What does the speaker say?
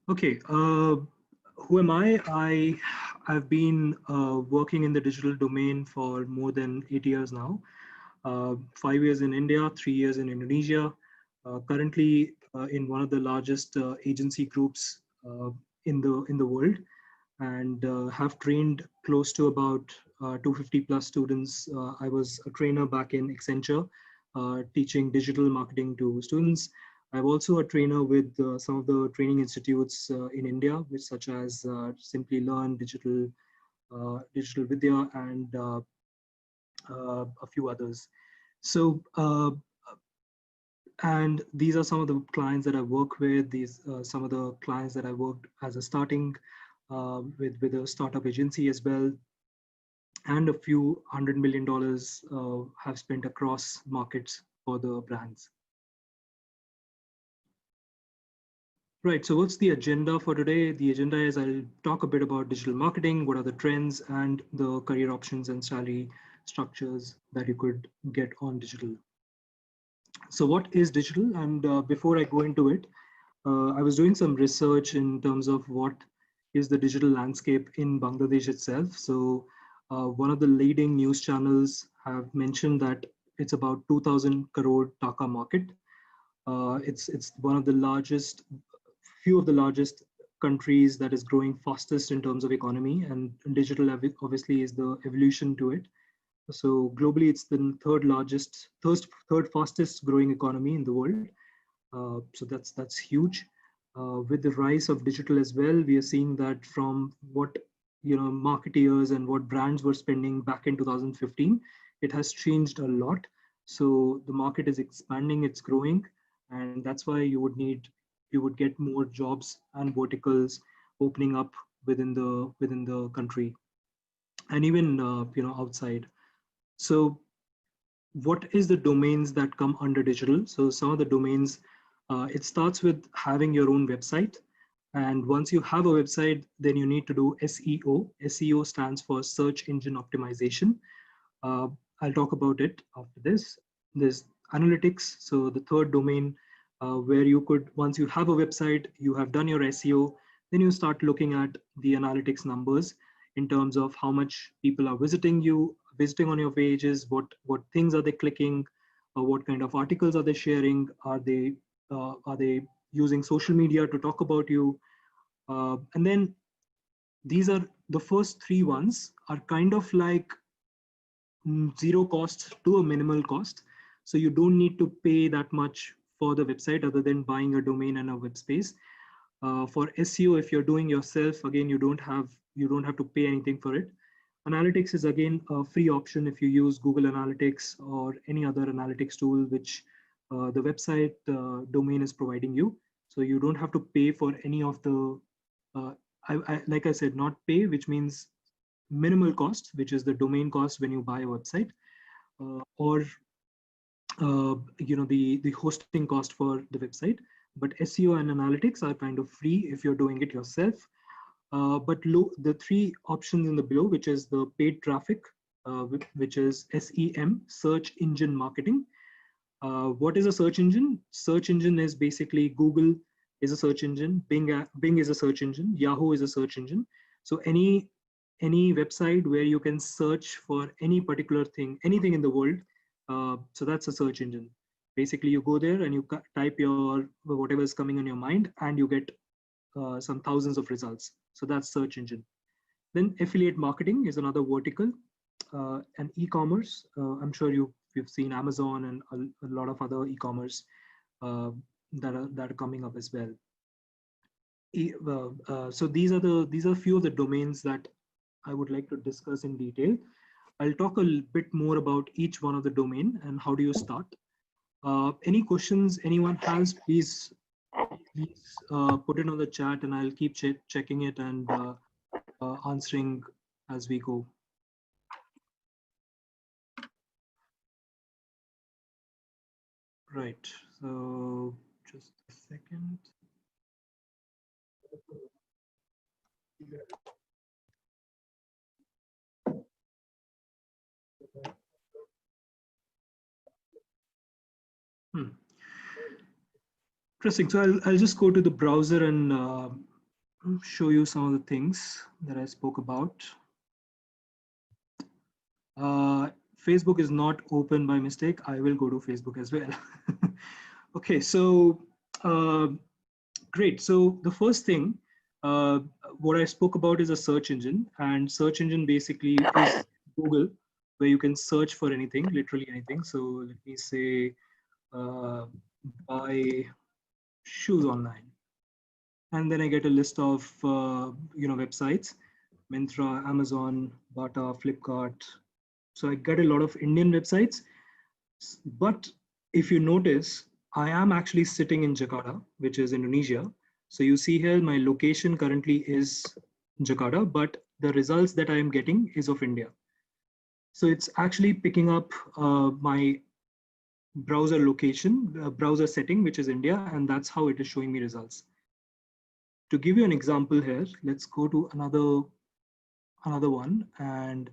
Okay, who am I? I've been working in the digital domain for more than 8 years now. 5 years in India, 3 years in Indonesia. Currently in one of the largest agency groups in the world, and have trained close to about 250 plus students. I was a trainer back in Accenture, teaching digital marketing to students. I'm also a trainer with some of the training institutes in India, which such as Simply Learn, Digital Vidya, and a few others. So, and these are some of the clients that I work with. These some of the clients that I worked as a starting with a startup agency as well, and a few $100 million have spent across markets for the brands. Right, so what's the agenda for today? The agenda is I'll talk a bit about digital marketing, what are the trends and the career options and salary structures that you could get on digital. So what is digital? And before I go into it, I was doing some research in terms of what is the digital landscape in Bangladesh itself. So one of the leading news channels have mentioned that it's about 2,000 crore taka market. It's one of the largest, few of the largest countries that is growing fastest in terms of economy, and digital obviously is the evolution to it. So globally, it's the third fastest growing economy in the world. So that's huge. With the rise of digital as well, we are seeing that from what marketeers and what brands were spending back in 2015, it has changed a lot. So the market is expanding, it's growing, and that's why you would get more jobs and verticals opening up within the country, and even outside. So what is the domains that come under digital? So some of the domains, it starts with having your own website. And once you have a website, then you need to do SEO. SEO stands for search engine optimization. Uh, I'll talk about it after this. There's analytics. So the third domain, where you could, once you have a website, you have done your SEO, then you start looking at the analytics numbers in terms of how much people are visiting on your pages, what things are they clicking, what kind of articles are they sharing, are they using social media to talk about you, and then these are the first three ones are kind of like zero cost to a minimal cost. So you don't need to pay that much for the website other than buying a domain and a web space. For SEO, if you're doing yourself, again, you don't have to pay anything for it. Analytics is again a free option if you use Google Analytics or any other analytics tool which the website domain is providing you. So you don't have to pay for any of the, like I said, not pay, which means minimal cost, which is the domain cost when you buy a website, or the hosting cost for the website. But SEO and analytics are kind of free if you're doing it yourself. But the three options in the below, which is the paid traffic, which is SEM, search engine marketing. What is a search engine? Search engine is basically Google is a search engine, Bing is a search engine, Yahoo is a search engine. So any website where you can search for any particular thing, anything in the world, so that's a search engine. Basically, you go there and you type your whatever is coming on your mind, and you get some thousands of results. So that's search engine. Then affiliate marketing is another vertical, and e-commerce. I'm sure you've seen Amazon and a lot of other e-commerce uh, that are coming up as well. So these are a few of the domains that I would like to discuss in detail. I'll talk a bit more about each one of the domain and how do you start. Any questions anyone has, please put it on the chat, and I'll keep checking it and answering as we go. Right, so just a second. Hmm. Interesting. So I'll just go to the browser and show you some of the things that I spoke about. Facebook is not open by mistake. I will go to Facebook as well. Okay, so uh, great. So the first thing, uh, what I spoke about is a search engine, and search engine basically is Google, where you can search for anything, literally anything. So let me say, uh, buy shoes online, and then I get a list of websites: Myntra, Amazon, Bata, Flipkart. So I get a lot of Indian websites. But if you notice, I am actually sitting in Jakarta, which is Indonesia. So you see here, my location currently is Jakarta, but the results that I am getting is of India. So it's actually picking up my browser location, browser setting, which is India, and that's how it is showing me results. To give you an example here, let's go to another one, and